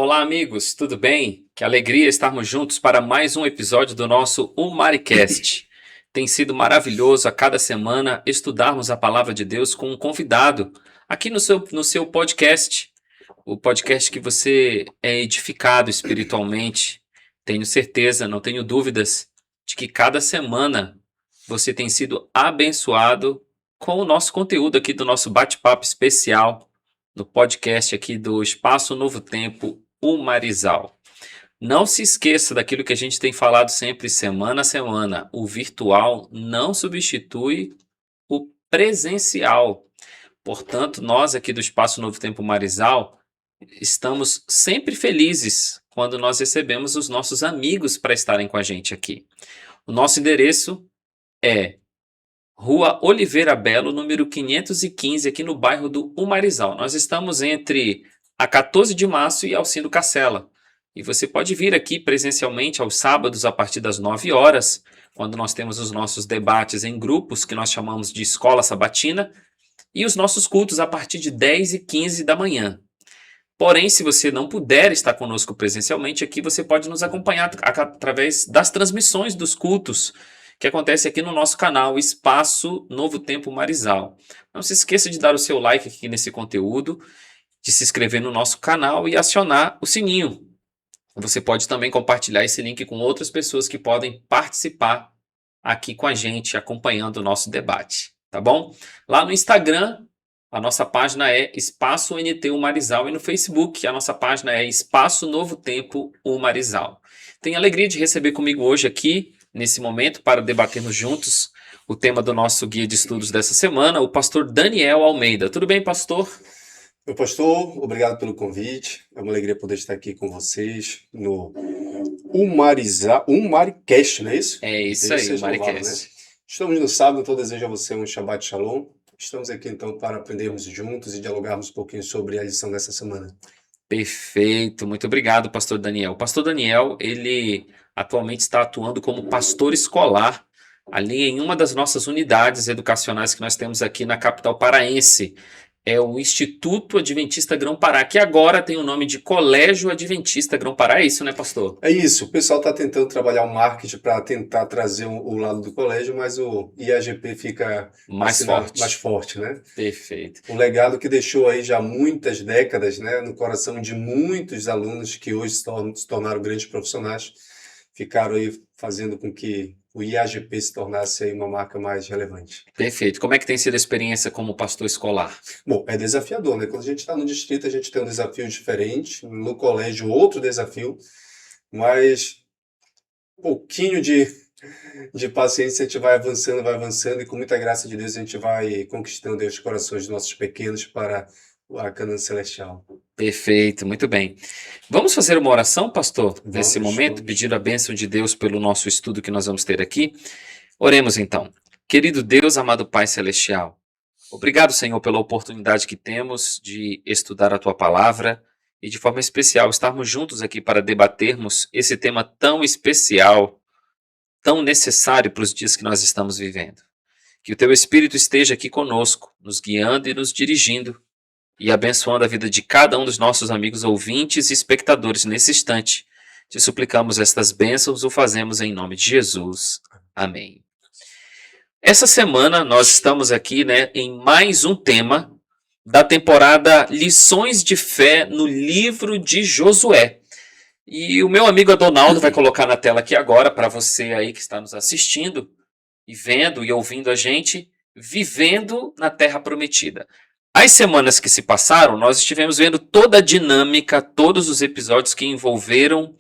Olá, amigos, tudo bem? Que alegria estarmos juntos para mais um episódio do nosso Umaricast. Tem sido maravilhoso a cada semana estudarmos a palavra de Deus com um convidado aqui no seu podcast, o podcast que você é edificado espiritualmente. Tenho certeza, não tenho dúvidas, de que cada semana você tem sido abençoado com o nosso conteúdo aqui do nosso bate-papo especial no podcast aqui do Espaço Novo Tempo, Umarizal. Não se esqueça daquilo que a gente tem falado sempre, semana a semana. O virtual não substitui o presencial. Portanto, nós aqui do Espaço Novo Tempo Marizal estamos sempre felizes quando nós recebemos os nossos amigos para estarem com a gente aqui. O nosso endereço é Rua Oliveira Belo, número 515, aqui no bairro do Umarizal. Nós estamos entre a 14 de março e Alcindo Cacela. E você pode vir aqui presencialmente aos sábados a partir das 9 horas, quando nós temos os nossos debates em grupos, que nós chamamos de Escola Sabatina, e os nossos cultos a partir de 10h15 da manhã. Porém, se você não puder estar conosco presencialmente aqui, você pode nos acompanhar através das transmissões dos cultos, que acontece aqui no nosso canal Espaço Novo Tempo Marizal. Não se esqueça de dar o seu like aqui nesse conteúdo, de se inscrever no nosso canal e acionar o sininho. Você pode também compartilhar esse link com outras pessoas que podem participar aqui com a gente, acompanhando o nosso debate, tá bom? Lá no Instagram, a nossa página é Espaço NT Umarizal e no Facebook a nossa página é Espaço Novo Tempo Umarizal. Tenho a alegria de receber comigo hoje aqui, nesse momento, para debatermos juntos o tema do nosso guia de estudos dessa semana, o pastor Daniel Almeida. Tudo bem, pastor? Meu pastor, obrigado pelo convite. É uma alegria poder estar aqui com vocês no Umaricast, não é isso? É isso Deus aí, seja louvado, né? Maricast. Estamos no sábado, então desejo a você um Shabbat Shalom. Estamos aqui então para aprendermos juntos e dialogarmos um pouquinho sobre a lição dessa semana. Perfeito, muito obrigado, pastor Daniel. O pastor Daniel, ele atualmente está atuando como pastor escolar ali em uma das nossas unidades educacionais que nós temos aqui na capital paraense. É o Instituto Adventista Grão-Pará, que agora tem o nome de Colégio Adventista Grão-Pará. É isso, né, pastor? É isso, o pessoal está tentando trabalhar o marketing para tentar trazer o lado do colégio, mas o IAGP fica Mais forte. mais forte, né? Perfeito. Um legado que deixou aí já muitas décadas, né, no coração de muitos alunos que hoje se tornaram grandes profissionais, ficaram aí fazendo com que o IAGP se tornasse aí uma marca mais relevante. Perfeito. Como é que tem sido a experiência como pastor escolar? Bom, é desafiador, né? Quando a gente está no distrito, a gente tem um desafio diferente, no colégio outro desafio, mas um pouquinho de paciência a gente vai avançando e com muita graça de Deus a gente vai conquistando aí os corações dos nossos pequenos para a Canaã Celestial. Perfeito, muito bem. Vamos fazer uma oração, pastor, nesse Vamos, momento, vamos. pedir a bênção de Deus pelo nosso estudo que nós vamos ter aqui. Oremos então. Querido Deus, amado Pai Celestial, obrigado, Senhor, pela oportunidade que temos de estudar a Tua palavra e, de forma especial, estarmos juntos aqui para debatermos esse tema tão especial, tão necessário para os dias que nós estamos vivendo. Que o Teu Espírito esteja aqui conosco, nos guiando e nos dirigindo, e abençoando a vida de cada um dos nossos amigos ouvintes e espectadores nesse instante. Te suplicamos estas bênçãos, o fazemos em nome de Jesus. Amém. Essa semana nós estamos aqui, em mais um tema da temporada Lições de Fé no livro de Josué. E o meu amigo Adonaldo vai colocar na tela aqui agora, para você aí que está nos assistindo, e vendo e ouvindo a gente, vivendo na Terra Prometida. As semanas que se passaram, nós estivemos vendo toda a dinâmica, todos os episódios que envolveram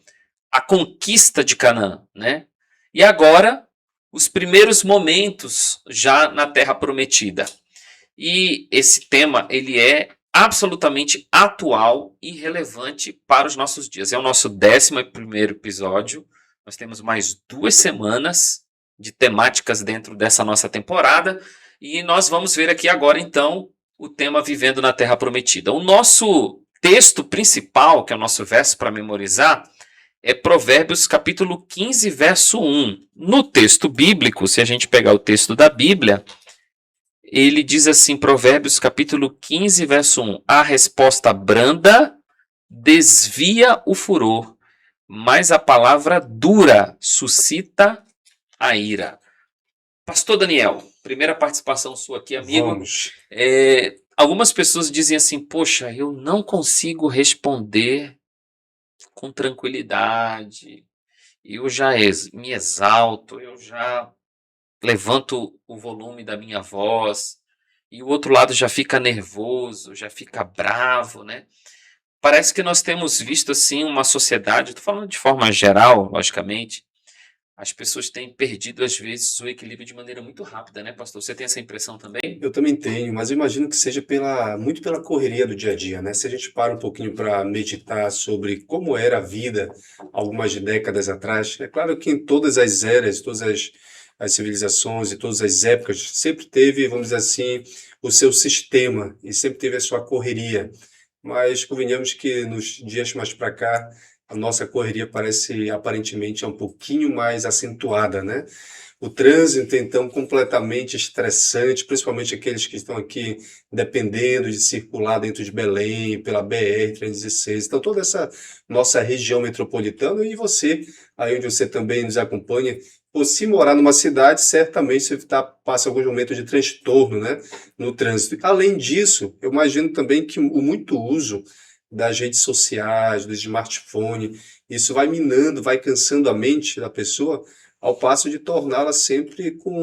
a conquista de Canaã, né? E agora, os primeiros momentos já na Terra Prometida. E esse tema, ele é absolutamente atual e relevante para os nossos dias. É o nosso 11º episódio. Nós temos mais 2 semanas de temáticas dentro dessa nossa temporada. E nós vamos ver aqui agora, então, o tema Vivendo na Terra Prometida. O nosso texto principal, que é o nosso verso para memorizar, é Provérbios capítulo 15, verso 1. No texto bíblico, se a gente pegar o texto da Bíblia, ele diz assim, Provérbios capítulo 15, verso 1. A resposta branda desvia o furor, mas a palavra dura suscita a ira. Pastor Daniel, primeira participação sua aqui, amigo. Vamos. Algumas pessoas dizem assim, poxa, eu não consigo responder com tranquilidade, eu já me exalto, eu já levanto o volume da minha voz, e o outro lado já fica nervoso, já fica bravo, né? Parece que nós temos visto assim uma sociedade, estou falando de forma geral, logicamente, as pessoas têm perdido às vezes o equilíbrio de maneira muito rápida, né, pastor? Você tem essa impressão também? Eu também tenho, mas eu imagino que seja muito pela correria do dia a dia, né? Se a gente para um pouquinho para meditar sobre como era a vida algumas décadas atrás, é claro que em todas as eras, as civilizações e todas as épocas, sempre teve, vamos dizer assim, o seu sistema e sempre teve a sua correria. Mas convenhamos que nos dias mais para cá, a nossa correria parece aparentemente um pouquinho mais acentuada, né? O trânsito, então, completamente estressante, principalmente aqueles que estão aqui dependendo de circular dentro de Belém, pela BR-316. Então, toda essa nossa região metropolitana, e você, aí onde você também nos acompanha, por se morar numa cidade, certamente você passa alguns momentos de transtorno, né, no trânsito. Além disso, eu imagino também que o muito uso das redes sociais, do smartphone, isso vai minando, vai cansando a mente da pessoa, ao passo de torná-la sempre com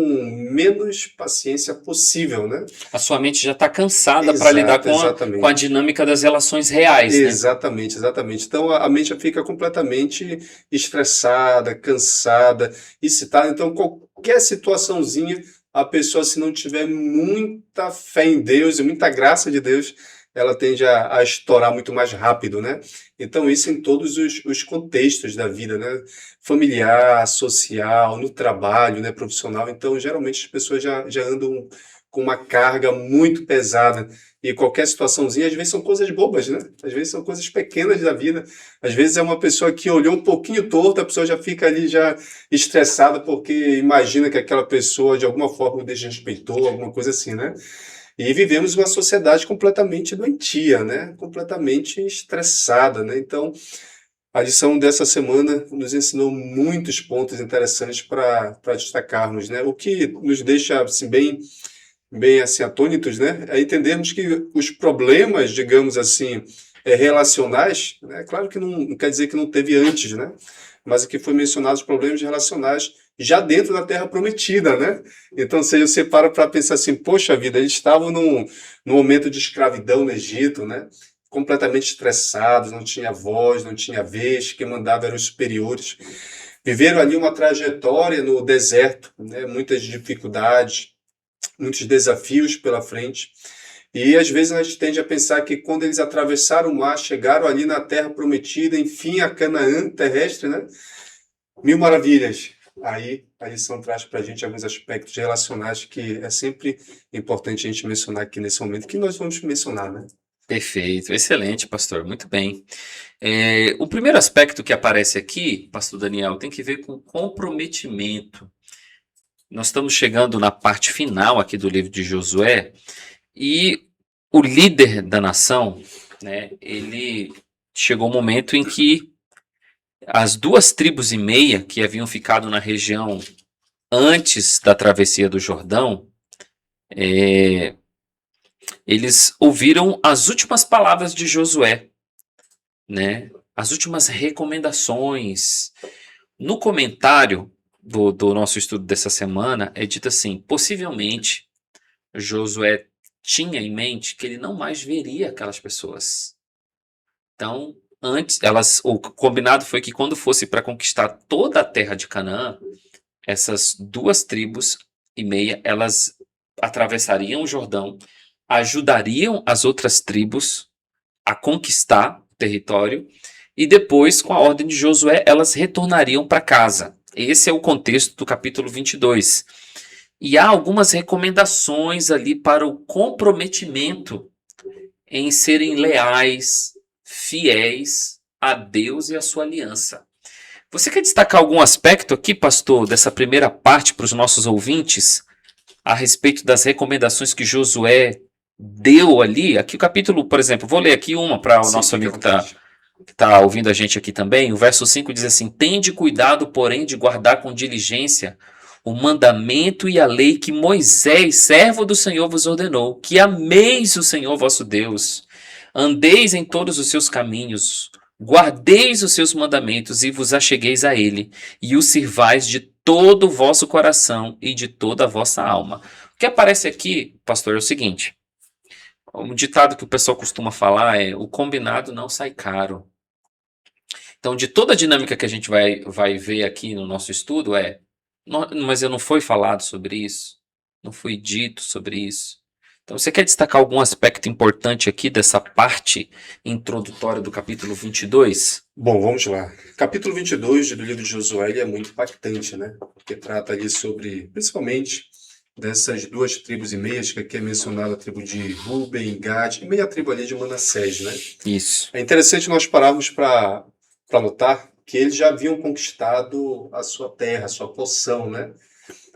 menos paciência possível, né? A sua mente já está cansada para lidar com a Exatamente. dinâmica das relações reais, né? Exatamente, exatamente. Então a mente já fica completamente estressada, cansada, excitada. Então qualquer situaçãozinha, a pessoa, se não tiver muita fé em Deus e muita graça de Deus, ela tende a estourar muito mais rápido, né? Então isso em todos os contextos da vida, né? Familiar, social, no trabalho, né? Profissional. Então geralmente as pessoas já andam com uma carga muito pesada. E qualquer situaçãozinha, às vezes são coisas bobas, né? Às vezes são coisas pequenas da vida. Às vezes é uma pessoa que olhou um pouquinho torto, a pessoa já fica ali já estressada porque imagina que aquela pessoa de alguma forma o desrespeitou, alguma coisa assim, né? E vivemos uma sociedade completamente doentia, né? Completamente estressada, né? Então, a lição dessa semana nos ensinou muitos pontos interessantes para destacarmos, né? O que nos deixa assim, bem assim, atônitos, né? É entendermos que os problemas, digamos assim, relacionais, né? Claro que não quer dizer que não teve antes, né? Mas aqui foi mencionado os problemas relacionais já dentro da Terra Prometida, né? Então, se você para pensar assim, poxa vida, eles estavam num momento de escravidão no Egito, né? Completamente estressados, não tinha voz, não tinha vez, quem mandava eram os superiores. Viveram ali uma trajetória no deserto, né? Muitas dificuldades, muitos desafios pela frente. E às vezes a gente tende a pensar que quando eles atravessaram o mar, chegaram ali na Terra Prometida, enfim, a Canaã terrestre, né? Mil maravilhas. Aí a lição traz para a gente alguns aspectos relacionais que é sempre importante a gente mencionar aqui nesse momento, que nós vamos mencionar, né? Perfeito, excelente, pastor, muito bem. O primeiro aspecto que aparece aqui, pastor Daniel, tem que ver com comprometimento. Nós estamos chegando na parte final aqui do livro de Josué e o líder da nação, né, ele chegou um momento em que as 2,5 tribos que haviam ficado na região antes da travessia do Jordão, eles ouviram as últimas palavras de Josué, né? As últimas recomendações. No comentário do nosso estudo dessa semana, é dito assim: possivelmente Josué tinha em mente que ele não mais veria aquelas pessoas. Então, o combinado foi que quando fosse para conquistar toda a terra de Canaã, essas 2,5 tribos, elas atravessariam o Jordão, ajudariam as outras tribos a conquistar o território e depois, com a ordem de Josué, elas retornariam para casa. Esse é o contexto do capítulo 22. E há algumas recomendações ali para o comprometimento em serem leais, fiéis a Deus e a sua aliança. Você quer destacar algum aspecto aqui, pastor, dessa primeira parte para os nossos ouvintes, a respeito das recomendações que Josué deu ali? Aqui o capítulo, por exemplo, vou ler aqui uma para o nosso amigo que está está ouvindo a gente aqui também, o verso 5 diz assim: Tende cuidado, porém, de guardar com diligência o mandamento e a lei que Moisés, servo do Senhor, vos ordenou, que ameis o Senhor vosso Deus, andeis em todos os seus caminhos, guardeis os seus mandamentos e vos achegueis a ele, e o sirvais de todo o vosso coração e de toda a vossa alma. O que aparece aqui, pastor, é o seguinte: um ditado que o pessoal costuma falar é: o combinado não sai caro. Então, de toda a dinâmica que a gente vai ver aqui no nosso estudo mas eu não fui falado sobre isso, não foi dito sobre isso. Então, você quer destacar algum aspecto importante aqui dessa parte introdutória do capítulo 22? Bom, vamos lá. Capítulo 22 do livro de Josué ele é muito impactante, né? Porque trata ali sobre, principalmente, dessas duas tribos e meias, que aqui é mencionada a tribo de Ruben, Gad, e meia tribo ali de Manassés, né? Isso. É interessante nós pararmos para notar que eles já haviam conquistado a sua terra, a sua poção, né?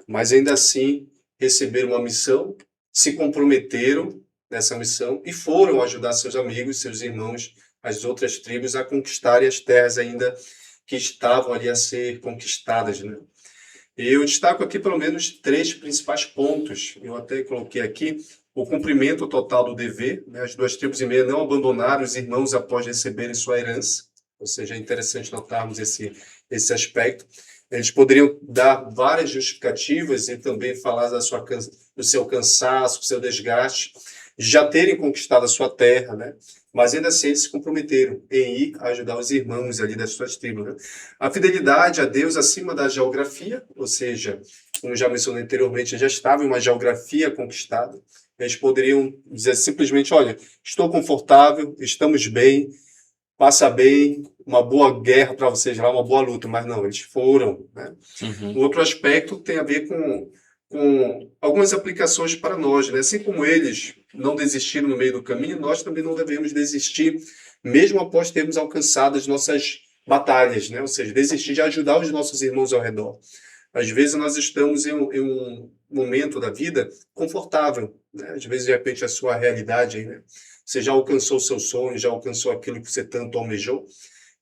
Mas ainda assim receberam uma missão, se comprometeram nessa missão e foram ajudar seus amigos, seus irmãos, as outras tribos a conquistarem as terras ainda que estavam ali a ser conquistadas, né? E eu destaco aqui pelo menos três principais pontos. Eu até coloquei aqui o cumprimento total do dever, né? As duas tribos e meia não abandonaram os irmãos após receberem sua herança, ou seja, é interessante notarmos esse aspecto. Eles poderiam dar várias justificativas e também falar do seu cansaço, do seu desgaste, já terem conquistado a sua terra, né? Mas ainda assim eles se comprometeram em ir ajudar os irmãos ali das suas tribos, né? A fidelidade a Deus acima da geografia, ou seja, como já mencionei anteriormente, já estava em uma geografia conquistada. Eles poderiam dizer simplesmente: olha, estou confortável, estamos bem, passa bem, uma boa guerra para vocês lá, uma boa luta. Mas não, eles foram, né? Uhum. Um outro aspecto tem a ver com algumas aplicações para nós, né? Assim como eles não desistiram no meio do caminho, nós também não devemos desistir, mesmo após termos alcançado as nossas batalhas, né? Ou seja, desistir de ajudar os nossos irmãos ao redor. Às vezes nós estamos em um momento da vida confortável, né? Às vezes, de repente, a sua realidade aí, né? Você já alcançou o seu sonho, já alcançou aquilo que você tanto almejou,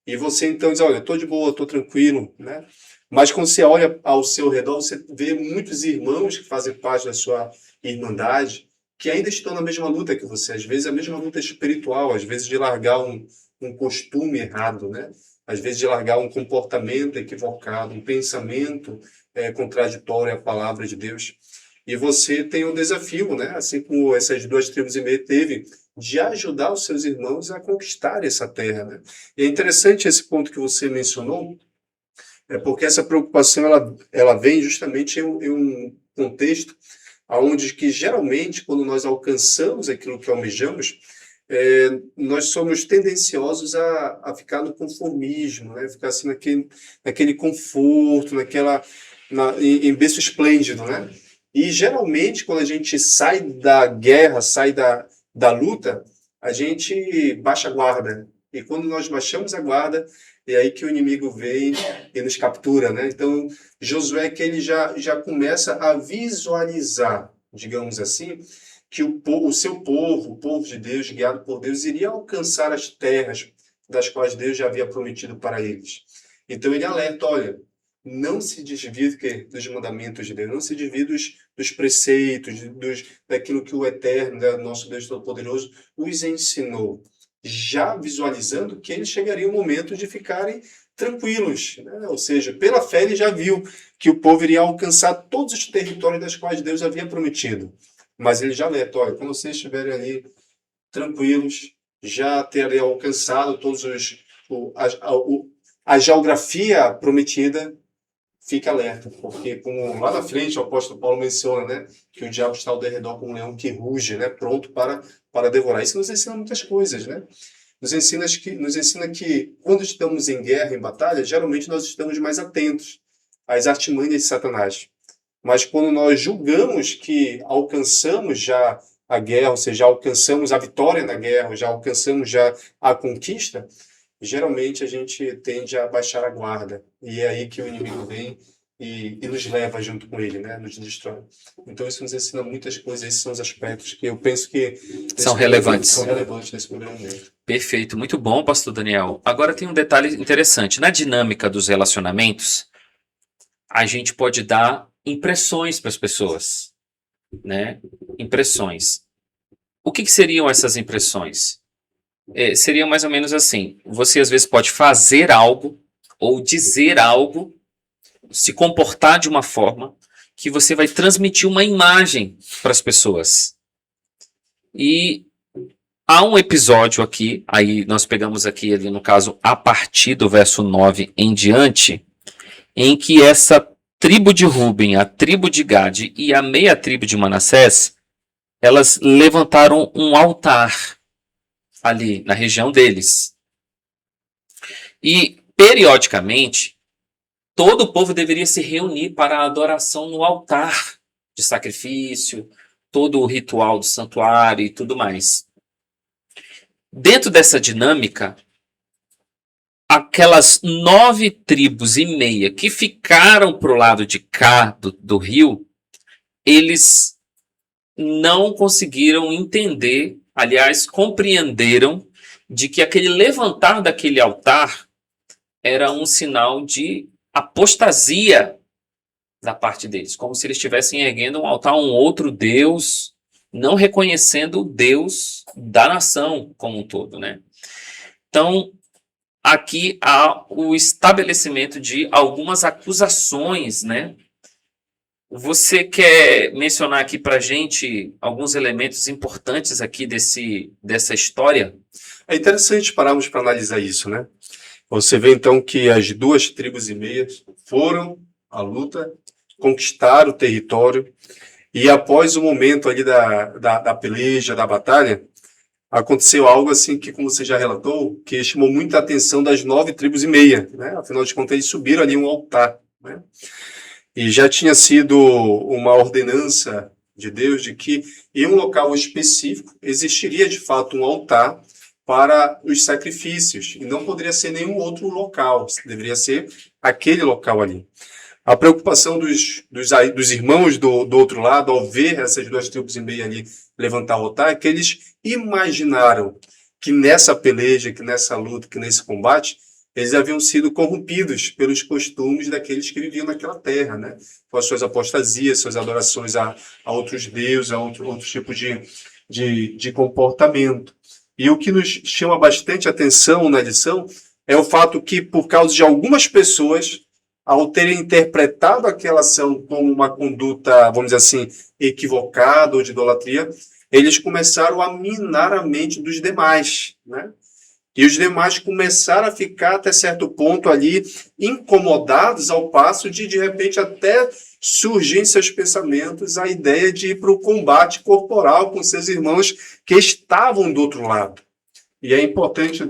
e você então diz: olha, estou de boa, estou tranquilo, né? Mas quando você olha ao seu redor, você vê muitos irmãos que fazem parte da sua irmandade, que ainda estão na mesma luta que você, às vezes a mesma luta espiritual, às vezes de largar um costume errado, né? Às vezes de largar um comportamento equivocado, um pensamento contraditório à palavra de Deus. E você tem um desafio, né? Assim como essas duas tribos e meia teve, de ajudar os seus irmãos a conquistar essa terra, né? E é interessante esse ponto que você mencionou, porque essa preocupação ela vem justamente em um contexto onde que geralmente quando nós alcançamos aquilo que almejamos, nós somos tendenciosos a ficar no conformismo, né? Ficar assim naquele conforto, em berço esplêndido, né? E geralmente quando a gente sai da guerra, sai da luta, a gente baixa a guarda. E quando nós baixamos a guarda, é aí que o inimigo vem e nos captura, né? Então, Josué que ele já começa a visualizar, digamos assim, que o seu povo, o povo de Deus, guiado por Deus, iria alcançar as terras das quais Deus já havia prometido para eles. Então ele alerta: olha, não se desvie dos mandamentos de Deus, não se desvie dos preceitos, daquilo que o Eterno, né, nosso Deus Todo-Poderoso, os ensinou, já visualizando que eles chegariam o momento de ficarem tranquilos, né? Ou seja, pela fé ele já viu que o povo iria alcançar todos os territórios das quais Deus havia prometido. Mas ele já alerta: olha, quando vocês estiverem ali tranquilos, já terem alcançado todos a geografia prometida, fique alerta, porque como lá na frente o apóstolo Paulo menciona, né, que o diabo está ao derredor como um leão que ruge, né, pronto para devorar. Isso nos ensina muitas coisas, né? Nos ensina que quando estamos em guerra, em batalha, geralmente nós estamos mais atentos às artimanhas de Satanás. Mas quando nós julgamos que alcançamos já a guerra, ou seja, alcançamos a vitória na guerra, já alcançamos já a conquista, geralmente a gente tende a baixar a guarda. E é aí que o inimigo vem e nos leva junto com ele, né? Nos destrói. Então isso nos ensina muitas coisas, esses são os aspectos que eu penso que São relevantes. são relevantes nesse primeiro momento. Perfeito, muito bom, pastor Daniel. Agora tem um detalhe interessante. Na dinâmica dos relacionamentos, a gente pode dar impressões para as pessoas, né? Impressões. O que seriam essas impressões? Seriam mais ou menos assim: você às vezes pode fazer algo ou dizer algo, se comportar de uma forma que você vai transmitir uma imagem para as pessoas. E há um episódio aqui, aí nós pegamos aqui, ali no caso, a partir do verso 9 em diante, em que essa tribo de Ruben, a tribo de Gade e a meia tribo de Manassés, elas levantaram um altar ali na região deles. E, periodicamente, todo o povo deveria se reunir para a adoração no altar de sacrifício, todo o ritual do santuário e tudo mais. Dentro dessa dinâmica, aquelas 9 tribos e meia que ficaram para o lado de cá do rio, eles não conseguiram entender, aliás, compreenderam de que aquele levantar daquele altar era um sinal de apostasia da parte deles, como se eles estivessem erguendo um altar a um outro Deus, não reconhecendo o Deus da nação como um todo, né? Então, aqui há o estabelecimento de algumas acusações, né? Você quer mencionar aqui para a gente alguns elementos importantes aqui dessa história? É interessante pararmos para analisar isso, né? Você vê então que as 2 tribos e meias foram à luta, conquistaram o território, e após o momento ali da peleja, da batalha, aconteceu algo assim que, como você já relatou, que chamou muita atenção das 9 tribos e meia, né? Afinal de contas, eles subiram ali um altar, né? E já tinha sido uma ordenança de Deus de que em um local específico existiria de fato um altar para os sacrifícios, e não poderia ser nenhum outro local, deveria ser aquele local ali. A preocupação dos irmãos do outro lado, ao ver essas 2 tribos e meia ali levantar o altar, é que eles imaginaram que nessa peleja, que nessa luta, que nesse combate, eles haviam sido corrompidos pelos costumes daqueles que viviam naquela terra, né? Com as suas apostasias, suas adorações a outros deuses, a outros tipos de comportamento. E o que nos chama bastante atenção na lição é o fato que, por causa de algumas pessoas, ao terem interpretado aquela ação como uma conduta, vamos dizer assim, equivocada ou de idolatria, eles começaram a minar a mente dos demais, né? E os demais começaram a ficar, até certo ponto ali, incomodados, ao passo de repente, até surgir em seus pensamentos a ideia de ir para o combate corporal com seus irmãos que estavam do outro lado. E é importante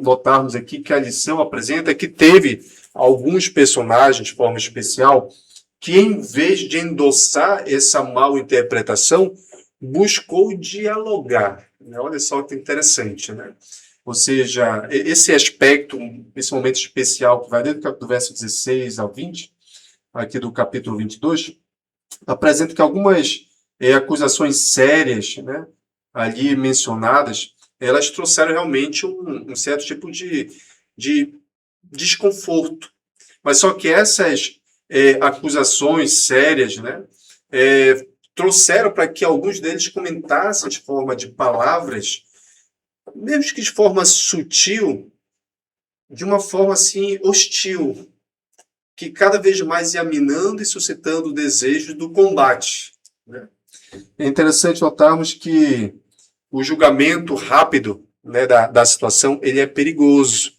notarmos aqui que a lição apresenta que teve alguns personagens de forma especial que, em vez de endossar essa mal interpretação, buscou dialogar. Olha só que interessante, né? Ou seja, esse aspecto, esse momento especial que vai desde do verso 16 ao 20, aqui do capítulo 22, apresenta que algumas acusações sérias, né, ali mencionadas, elas trouxeram realmente um certo tipo de desconforto. Mas só que essas acusações sérias, né, trouxeram para que alguns deles comentassem de forma de palavras, mesmo que de forma sutil, de uma forma assim hostil, que cada vez mais ia minando e suscitando o desejo do combate, né? É interessante notarmos que o julgamento rápido, né, da situação, ele é perigoso.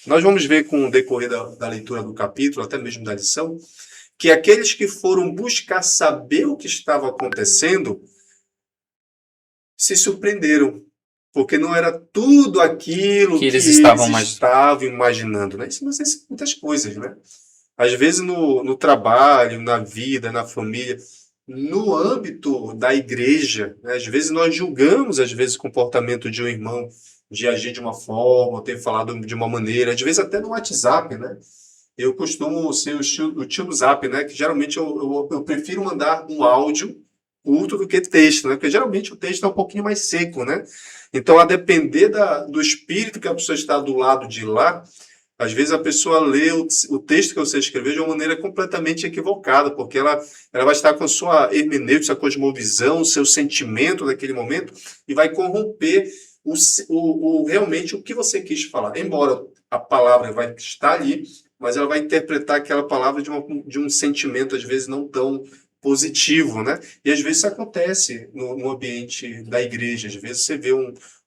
Nós vamos ver com o decorrer da leitura do capítulo, até mesmo da lição, que aqueles que foram buscar saber o que estava acontecendo se surpreenderam, porque não era tudo aquilo que eles estavam imaginando, né? Isso nos ensina muitas coisas, né? Às vezes no trabalho, na vida, na família, no âmbito da igreja, né? Às vezes nós julgamos, o comportamento de um irmão de agir de uma forma, ou ter falado de uma maneira, às vezes até no WhatsApp, né? eu costumo ser o tio do Zap, né? Que geralmente eu prefiro mandar um áudio curto do que texto, né? Porque geralmente o texto é um pouquinho mais seco, né? Então, a depender do espírito que a pessoa está do lado de lá, às vezes a pessoa lê o texto que você escreveu de uma maneira completamente equivocada, porque ela vai estar com a sua hermenêutica, sua cosmovisão, o seu sentimento daquele momento, e vai corromper realmente o que você quis falar. Embora a palavra vai estar ali, mas ela vai interpretar aquela palavra de um sentimento, às vezes, não tão positivo, né? E às vezes isso acontece no ambiente da igreja. Às vezes você vê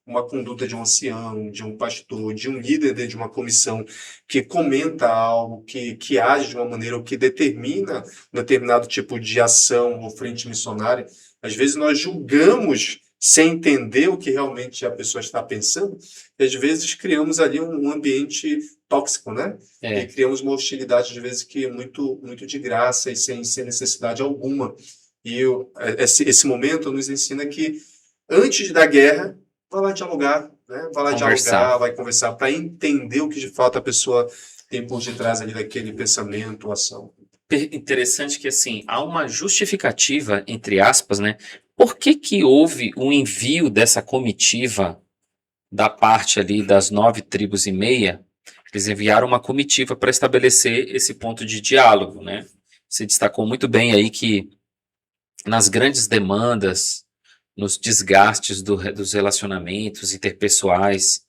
uma conduta de um ancião, de um pastor, de um líder dentro de uma comissão que comenta algo, que age de uma maneira ou que determina um determinado tipo de ação ou frente missionária. Às vezes nós julgamos sem entender o que realmente a pessoa está pensando, e às vezes criamos ali um ambiente tóxico, né? E criamos uma hostilidade, às vezes, que é muito, muito de graça e sem necessidade alguma. E esse momento nos ensina que, antes da guerra, vai lá dialogar, né? Vai lá dialogar, vai conversar para entender o que de fato a pessoa tem por detrás ali daquele pensamento ou ação. Interessante que, assim, há uma justificativa, entre aspas, né? Por que houve o envio dessa comitiva da parte ali das 9,5 tribos? Eles enviaram uma comitiva para estabelecer esse ponto de diálogo, né? Você destacou muito bem aí que nas grandes demandas, nos desgastes dos relacionamentos interpessoais,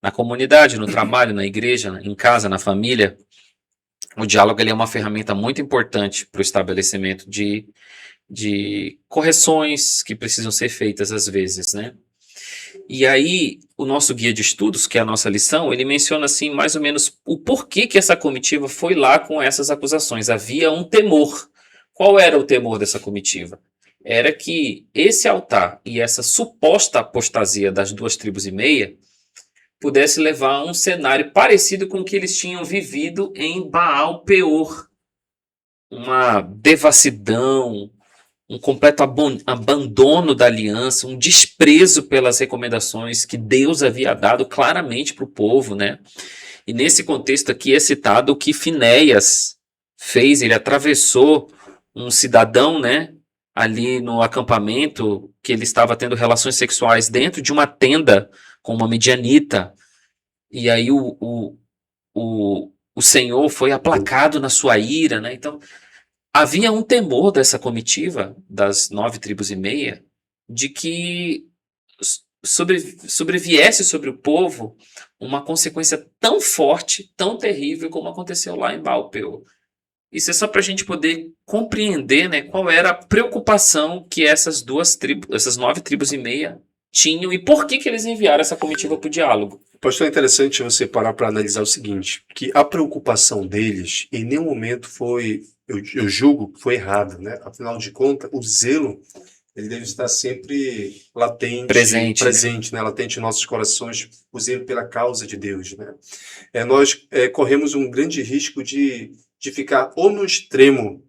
na comunidade, no trabalho, na igreja, em casa, na família, o diálogo ele é uma ferramenta muito importante para o estabelecimento de correções que precisam ser feitas às vezes, né? E aí, o nosso guia de estudos, que é a nossa lição, ele menciona assim mais ou menos o porquê que essa comitiva foi lá com essas acusações. Havia um temor. Qual era o temor dessa comitiva? Era que esse altar e essa suposta apostasia das 2,5 tribos pudesse levar a um cenário parecido com o que eles tinham vivido em Baal Peor. Uma devassidão, um completo abandono da aliança, um desprezo pelas recomendações que Deus havia dado claramente para o povo, né? E nesse contexto aqui é citado o que Finéias fez. Ele atravessou um cidadão, né, ali no acampamento, que ele estava tendo relações sexuais dentro de uma tenda com uma midianita. E aí o Senhor foi aplacado na sua ira, né? Então, havia um temor dessa comitiva, das 9,5 tribos, de que sobreviesse sobre o povo uma consequência tão forte, tão terrível, como aconteceu lá em Baal Peor. Isso é só para a gente poder compreender, né, qual era a preocupação que essas 9,5 tribos tinham e por que eles enviaram essa comitiva para o diálogo. Pastor, é interessante você parar para analisar o seguinte, que a preocupação deles em nenhum momento foi, eu julgo, foi errada, né? Afinal de contas, o zelo, ele deve estar sempre latente, presente, né? Latente em nossos corações, o zelo pela causa de Deus, né? Nós corremos um grande risco de ficar ou no extremo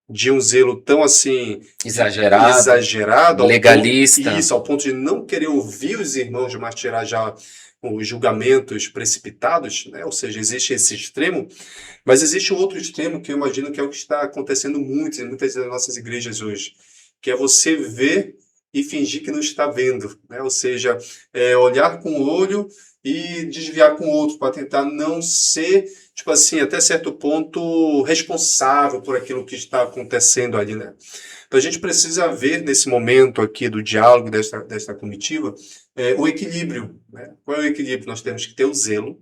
de um zelo tão assim exagerado, legalista, ao ponto de não querer ouvir os irmãos, mas tirar já os julgamentos precipitados, né? Ou seja, existe esse extremo, mas existe um outro extremo que eu imagino que é o que está acontecendo muito em muitas das nossas igrejas hoje, que é você ver e fingir que não está vendo, né? Ou seja, olhar com um olho e desviar com o outro, para tentar não ser, tipo assim, até certo ponto, responsável por aquilo que está acontecendo ali, né? Então a gente precisa ver nesse momento aqui do diálogo desta comitiva o equilíbrio, né? Qual é o equilíbrio? Nós temos que ter o zelo,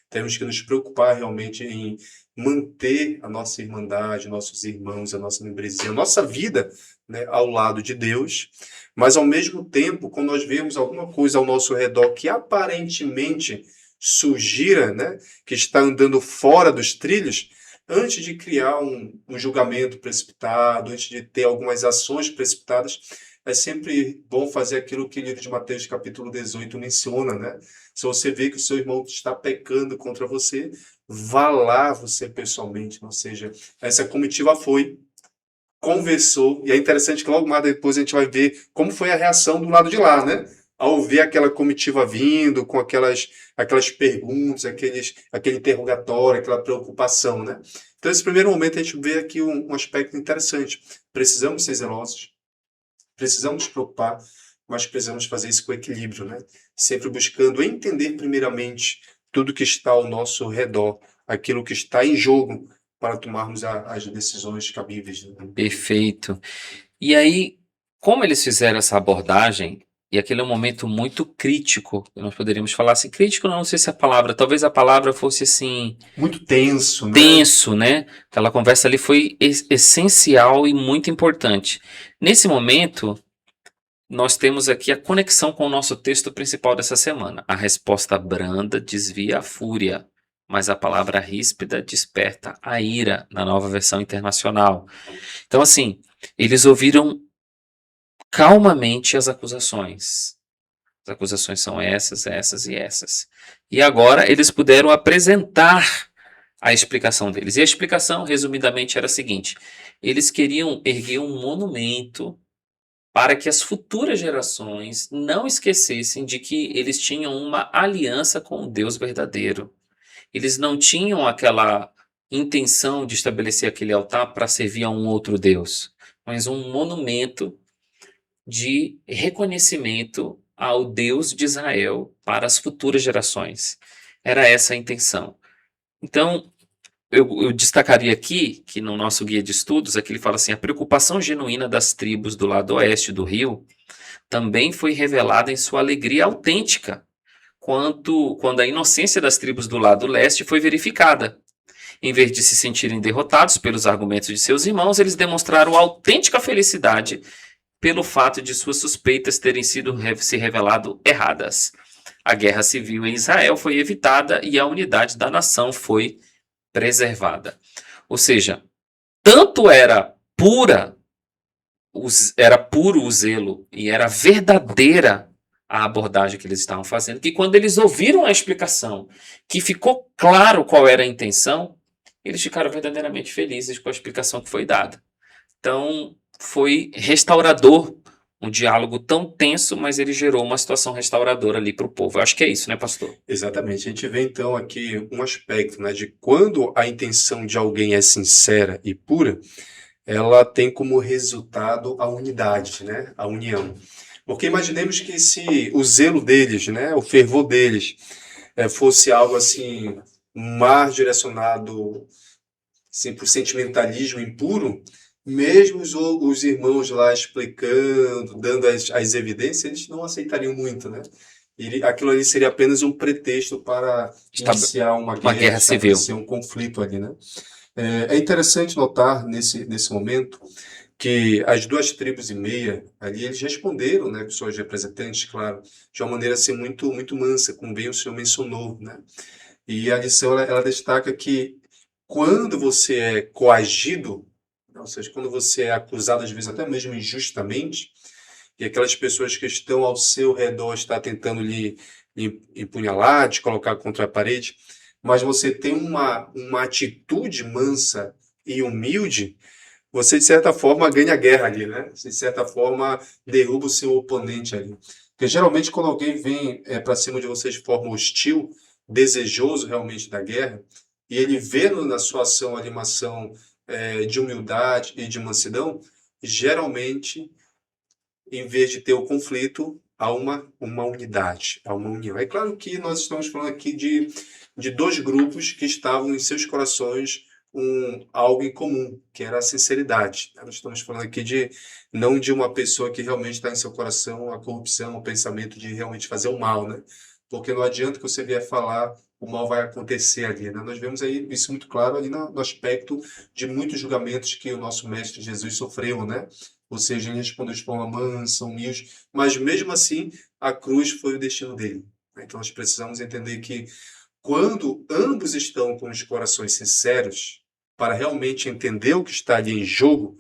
temos que nos preocupar realmente em manter a nossa irmandade, nossos irmãos, a nossa membresia, a nossa vida, né, ao lado de Deus, mas ao mesmo tempo, quando nós vemos alguma coisa ao nosso redor que aparentemente sugira, né, que está andando fora dos trilhos, antes de criar um julgamento precipitado, antes de ter algumas ações precipitadas, é sempre bom fazer aquilo que o livro de Mateus, capítulo 18, menciona, né? Se você vê que o seu irmão está pecando contra você, vá lá você pessoalmente. Ou seja, essa comitiva foi, conversou, e é interessante que logo mais depois a gente vai ver como foi a reação do lado de lá, né? ao ver aquela comitiva vindo, com aquelas perguntas, aquele interrogatório, aquela preocupação, né? Então, esse primeiro momento a gente vê aqui um aspecto interessante. Precisamos ser zelosos, precisamos nos preocupar, mas precisamos fazer isso com equilíbrio, né? Sempre buscando entender primeiramente tudo que está ao nosso redor, aquilo que está em jogo para tomarmos as decisões cabíveis, né? Perfeito. E aí, como eles fizeram essa abordagem, e aquele é um momento muito crítico, nós poderíamos falar assim, crítico, não sei se a palavra, talvez a palavra fosse assim, Muito tenso, né? tenso, né? Aquela conversa ali foi essencial e muito importante. Nesse momento, nós temos aqui a conexão com o nosso texto principal dessa semana. A resposta branda desvia a fúria, mas a palavra ríspida desperta a ira, na nova versão internacional. Então, assim, eles ouviram calmamente as acusações. As acusações são essas, essas e essas. E agora eles puderam apresentar a explicação deles. E a explicação, resumidamente, era a seguinte: eles queriam erguer um monumento para que as futuras gerações não esquecessem de que eles tinham uma aliança com o Deus verdadeiro. Eles não tinham aquela intenção de estabelecer aquele altar para servir a um outro Deus, mas um monumento de reconhecimento ao Deus de Israel para as futuras gerações. Era essa a intenção. Então, eu destacaria aqui que no nosso guia de estudos, aqui ele fala assim: a preocupação genuína das tribos do lado oeste do rio também foi revelada em sua alegria autêntica, quando a inocência das tribos do lado leste foi verificada. Em vez de se sentirem derrotados pelos argumentos de seus irmãos, eles demonstraram autêntica felicidade pelo fato de suas suspeitas terem se revelado erradas. A guerra civil em Israel foi evitada e a unidade da nação foi preservada. Ou seja, tanto era puro o zelo e era verdadeira a abordagem que eles estavam fazendo, que quando eles ouviram a explicação, que ficou claro qual era a intenção, eles ficaram verdadeiramente felizes com a explicação que foi dada. Então, foi restaurador, um diálogo tão tenso, mas ele gerou uma situação restauradora ali para o povo. Eu acho que é isso, né, pastor? Exatamente. A gente vê então aqui um aspecto, né, de quando a intenção de alguém é sincera e pura, ela tem como resultado a unidade, né, a união. Porque imaginemos que se o zelo deles, né, o fervor deles, fosse algo assim, mais direcionado assim, para o sentimentalismo impuro, mesmo os irmãos lá explicando, dando as evidências, eles não aceitariam muito, né? Aquilo ali seria apenas um pretexto para iniciar uma guerra civil, estabelecer um conflito ali, né? É interessante notar nesse momento que as duas tribos e meia ali, eles responderam, né, com seus representantes, claro, de uma maneira assim muito mansa, como bem o senhor mencionou, né? E a lição ela destaca que quando você é coagido, ou seja, quando você é acusado, às vezes até mesmo injustamente, e aquelas pessoas que estão ao seu redor estão tentando lhe empunhalar, te colocar contra a parede, mas você tem uma atitude mansa e humilde, você, de certa forma, ganha a guerra ali, né? Você, de certa forma, derruba o seu oponente ali. Porque, geralmente, quando alguém vem para cima de você de forma hostil, desejoso realmente da guerra, e ele vê na sua ação ali uma ação de humildade e de mansidão, geralmente, em vez de ter o conflito, há uma unidade, há uma união. É claro que nós estamos falando aqui de dois grupos que estavam em seus corações algo em comum, que era a sinceridade. Nós estamos falando aqui não de uma pessoa que realmente está em seu coração a corrupção, o pensamento de realmente fazer o mal, né? Porque não adianta que você vier falar, o mal vai acontecer ali, né? Nós vemos aí isso muito claro ali no aspecto de muitos julgamentos que o nosso Mestre Jesus sofreu, né? Ou seja, ele respondeu de forma mansa, humilde, mas mesmo assim a cruz foi o destino dele. Então nós precisamos entender que quando ambos estão com os corações sinceros, para realmente entender o que está ali em jogo,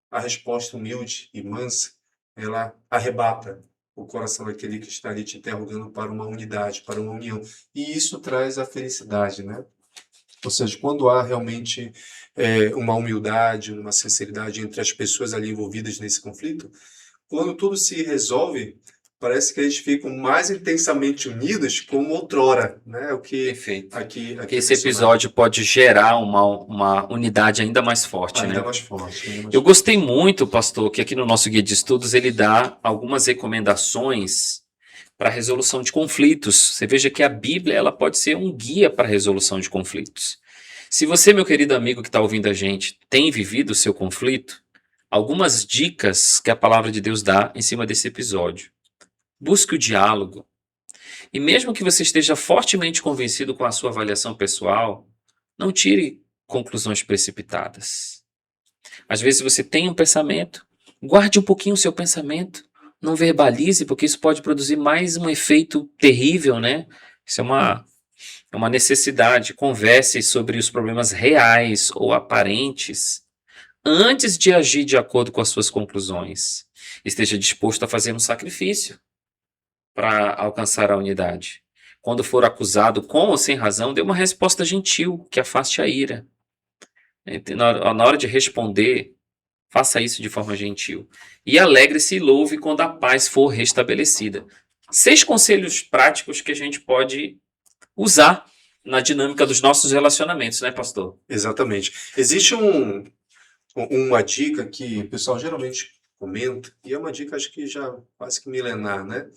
a resposta humilde e mansa, ela arrebata o coração daquele que está ali te interrogando para uma unidade, para uma união. E isso traz a felicidade, né? Ou seja, quando há realmente uma humildade, uma sinceridade entre as pessoas ali envolvidas nesse conflito, quando tudo se resolve, parece que eles ficam mais intensamente unidos como outrora, né? O que Perfeito. aqui Que é esse mencionado. episódio pode gerar uma unidade ainda mais forte, Ainda né? mais forte, ainda mais Eu forte. gostei muito, pastor, que aqui no nosso guia de estudos ele dá algumas recomendações para resolução de conflitos. Você veja que a Bíblia ela pode ser um guia para resolução de conflitos. Se você, meu querido amigo que está ouvindo a gente, tem vivido o seu conflito, algumas dicas que a palavra de Deus dá em cima desse episódio. Busque o diálogo. E mesmo que você esteja fortemente convencido com a sua avaliação pessoal, não tire conclusões precipitadas. Às vezes você tem um pensamento, guarde um pouquinho o seu pensamento, não verbalize, porque isso pode produzir mais um efeito terrível, né? Isso é uma necessidade. Converse sobre os problemas reais ou aparentes antes de agir de acordo com as suas conclusões. Esteja disposto a fazer um sacrifício para alcançar a unidade. Quando for acusado com ou sem razão, dê uma resposta gentil que afaste a ira. Na hora de responder, faça isso de forma gentil. E alegre-se e louve quando a paz for restabelecida. 6 conselhos práticos que a gente pode usar na dinâmica dos nossos relacionamentos, né, pastor? Exatamente. Existe uma dica que o pessoal geralmente comenta, e é uma dica acho que já quase que milenar, né?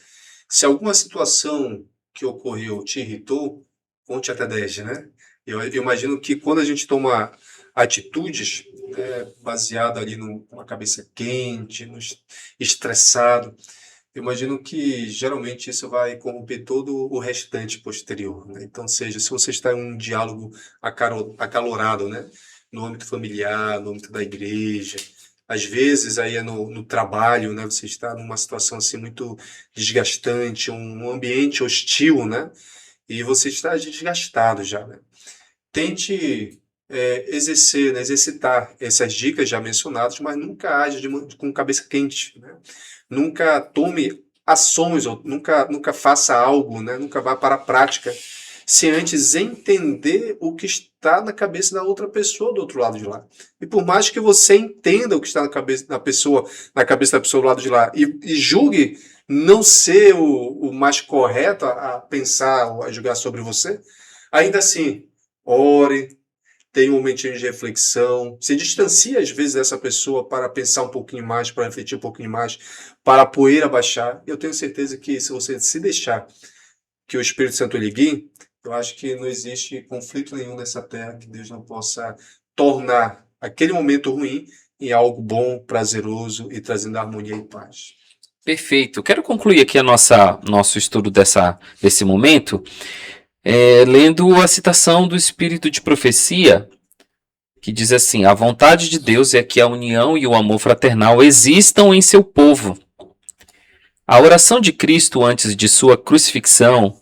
Se alguma situação que ocorreu te irritou, conte até 10, né? Eu imagino que quando a gente toma atitudes, baseado ali numa cabeça quente, estressado, eu imagino que geralmente isso vai corromper todo o restante posterior, né? Então, seja, se você está em um diálogo acalorado, né? No âmbito familiar, no âmbito da igreja, às vezes aí é no trabalho, né? Você está numa situação assim muito desgastante, um ambiente hostil, né? E você está desgastado já, né? Tente exercer, né, exercitar essas dicas já mencionadas, mas nunca age com cabeça quente, né? Nunca tome ações, ou nunca faça algo, né? Nunca vá para a prática, se antes entender o que está na cabeça da outra pessoa do outro lado de lá. E por mais que você entenda o que está na cabeça da pessoa do lado de lá, e julgue não ser o mais correto a pensar ou a julgar sobre você, ainda assim, ore, tenha um momentinho de reflexão, se distancie às vezes dessa pessoa para pensar um pouquinho mais, para refletir um pouquinho mais, para a poeira baixar. Eu tenho certeza que se você se deixar que o Espírito Santo lhe guie, eu acho que não existe conflito nenhum nessa terra que Deus não possa tornar aquele momento ruim em algo bom, prazeroso e trazendo harmonia e paz. Perfeito. Quero concluir aqui nosso estudo desse momento, lendo a citação do Espírito de Profecia, que diz assim: a vontade de Deus é que a união e o amor fraternal existam em seu povo. A oração de Cristo antes de sua crucifixão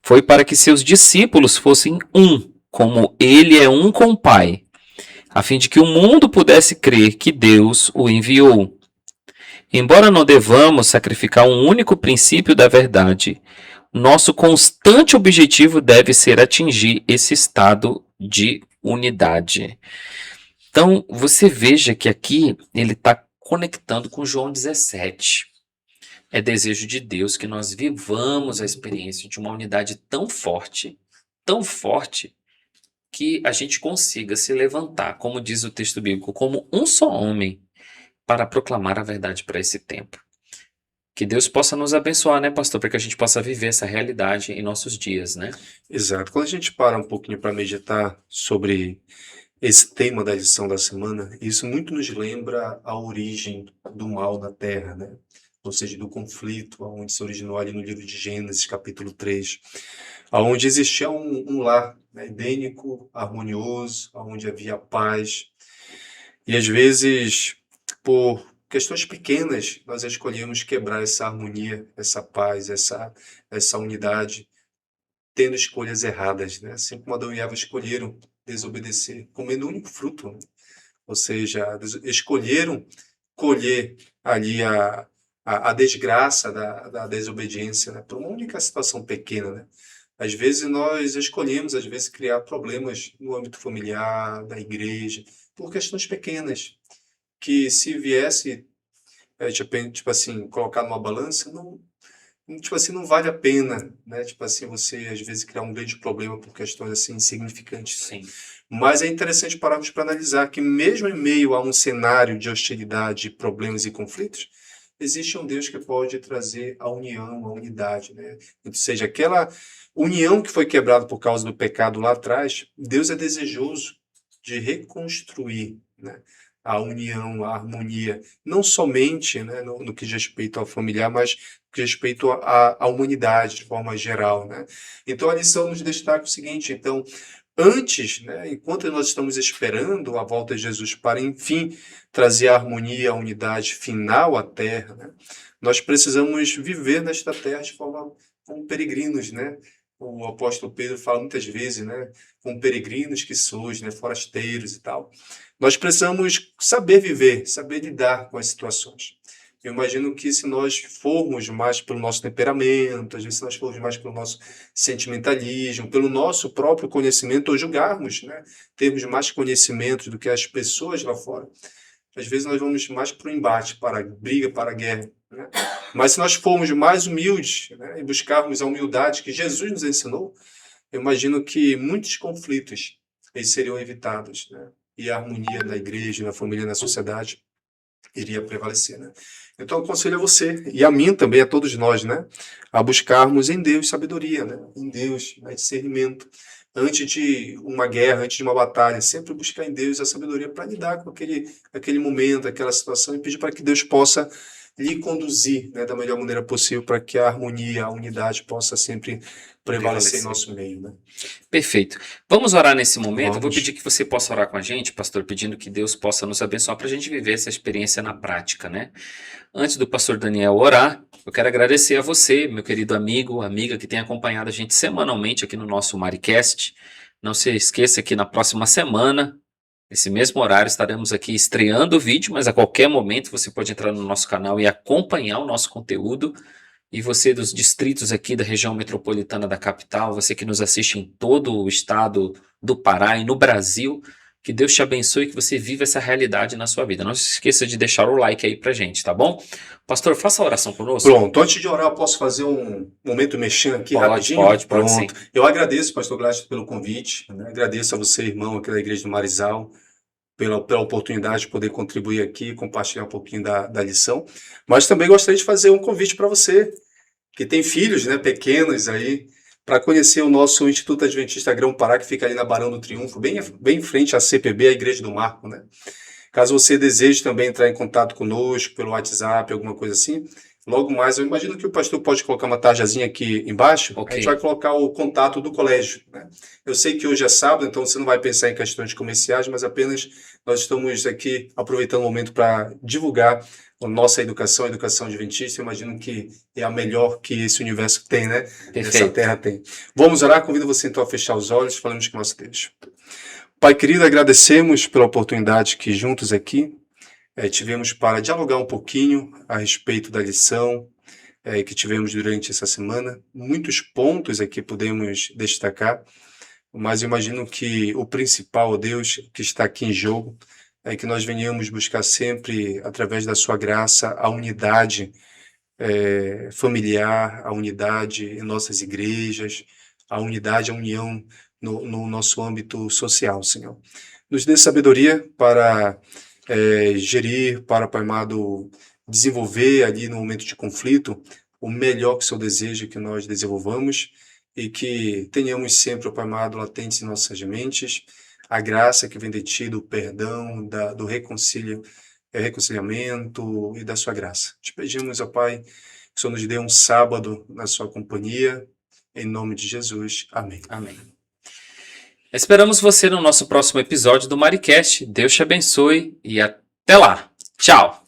foi para que seus discípulos fossem um, como ele é um com o Pai, a fim de que o mundo pudesse crer que Deus o enviou. Embora não devamos sacrificar um único princípio da verdade, nosso constante objetivo deve ser atingir esse estado de unidade. Então, você veja que aqui ele está conectando com João 17. É desejo de Deus que nós vivamos a experiência de uma unidade tão forte, que a gente consiga se levantar, como diz o texto bíblico, como um só homem para proclamar a verdade para esse tempo. Que Deus possa nos abençoar, né, pastor, para que a gente possa viver essa realidade em nossos dias, né? Exato. Quando a gente para um pouquinho para meditar sobre esse tema da lição da semana, isso muito nos lembra a origem do mal na Terra, né? Ou seja, do conflito, onde se originou ali no livro de Gênesis, capítulo 3, onde existia um lar, né, idêntico, harmonioso, onde havia paz. E às vezes, por questões pequenas, nós escolhemos quebrar essa harmonia, essa paz, essa unidade, tendo escolhas erradas, né? Assim como Adão e Eva escolheram desobedecer, comendo o único fruto, né? Ou seja, escolheram colher ali a desgraça da desobediência, né? Por uma única situação pequena, né? Às vezes nós escolhemos, às vezes, criar problemas no âmbito familiar, da igreja, por questões pequenas, que se viesse, tipo assim, colocar numa balança, tipo assim, não vale a pena, né? Tipo assim, você às vezes criar um grande problema por questões assim insignificantes. Sim. Mas é interessante pararmos para analisar que mesmo em meio a um cenário de hostilidade, problemas e conflitos, existe um Deus que pode trazer a união, a unidade, né? Ou seja, aquela união que foi quebrada por causa do pecado lá atrás, Deus é desejoso de reconstruir, né, a união, a harmonia, não somente, né, no que diz respeito ao familiar, mas no que diz respeito à humanidade de forma geral, né? Então a lição nos destaca o seguinte, então, antes, né, enquanto nós estamos esperando a volta de Jesus para, enfim, trazer a harmonia, a unidade final à Terra, né, nós precisamos viver nesta Terra de forma como peregrinos, né? O apóstolo Pedro fala muitas vezes, né, como peregrinos que sois, né, forasteiros e tal. Nós precisamos saber viver, saber lidar com as situações. Eu imagino que se nós formos mais pelo nosso temperamento, às vezes se nós formos mais pelo nosso sentimentalismo, pelo nosso próprio conhecimento, ou julgarmos, né, termos mais conhecimento do que as pessoas lá fora, às vezes nós vamos mais para o embate, para a briga, para a guerra, né? Mas se nós formos mais humildes, né, e buscarmos a humildade que Jesus nos ensinou, eu imagino que muitos conflitos eles seriam evitados, né? E a harmonia na igreja, na família, na sociedade iria prevalecer, né? Então eu aconselho a você, e a mim também, a todos nós, né? A buscarmos em Deus sabedoria, né? Em Deus, né, discernimento. Antes de uma guerra, antes de uma batalha, sempre buscar em Deus a sabedoria para lidar com aquele momento, aquela situação, e pedir para que Deus possa lhe conduzir, né, da melhor maneira possível para que a harmonia, a unidade possa sempre prevalecer em nosso meio, né? Perfeito. Vamos orar nesse momento. Eu vou Vamos. pedir que você possa orar com a gente, pastor, pedindo que Deus possa nos abençoar para a gente viver essa experiência na prática, né? Antes do pastor Daniel orar, eu quero agradecer a você, meu querido amigo, amiga, que tem acompanhado a gente semanalmente aqui no nosso Maricast. Não se esqueça que na próxima semana, nesse mesmo horário, estaremos aqui estreando o vídeo, mas a qualquer momento você pode entrar no nosso canal e acompanhar o nosso conteúdo. E você dos distritos aqui da região metropolitana da capital, você que nos assiste em todo o estado do Pará e no Brasil, que Deus te abençoe e que você viva essa realidade na sua vida. Não se esqueça de deixar o like aí pra gente, tá bom? Pastor, faça a oração conosco. Pronto, antes de orar, eu posso fazer um momento mexendo aqui rapidinho? Pode sim. Pronto. Eu agradeço, pastor Glácio, pelo convite, né? Agradeço a você, irmão, aqui da Igreja do Marizal, pela oportunidade de poder contribuir aqui, compartilhar um pouquinho da lição. Mas também gostaria de fazer um convite para você, que tem filhos, né, pequenos aí, para conhecer o nosso Instituto Adventista Grão Pará, que fica ali na Barão do Triunfo, bem em frente à CPB, a Igreja do Marco, né? Caso você deseje também entrar em contato conosco pelo WhatsApp, alguma coisa assim, logo mais, eu imagino que o pastor pode colocar uma tarjazinha aqui embaixo, a gente vai colocar o contato do colégio, né? Eu sei que hoje é sábado, então você não vai pensar em questões comerciais, mas apenas nós estamos aqui aproveitando o momento para divulgar a nossa educação, a educação adventista. Eu imagino que é a melhor que esse universo tem, né? Essa terra tem. Vamos orar, convido você então a fechar os olhos, falamos com nosso Deus. Pai querido, agradecemos pela oportunidade que juntos aqui tivemos para dialogar um pouquinho a respeito da lição que tivemos durante essa semana. Muitos pontos aqui podemos destacar, mas eu imagino que o principal, Deus, que está aqui em jogo, é que nós venhamos buscar sempre, através da sua graça, a unidade familiar, a unidade em nossas igrejas, a unidade, a união no nosso âmbito social, Senhor. Nos dê sabedoria para gerir, para, Pai amado, desenvolver ali no momento de conflito o melhor que o Senhor deseja que nós desenvolvamos e que tenhamos sempre, Pai amado, latentes em nossas mentes a graça que vem de Ti, do perdão, do reconciliamento e da Sua graça. Te pedimos, ó Pai, que o Senhor nos dê um sábado na Sua companhia, em nome de Jesus. Amém. Amém. Esperamos você no nosso próximo episódio do Maricast. Deus te abençoe e até lá. Tchau!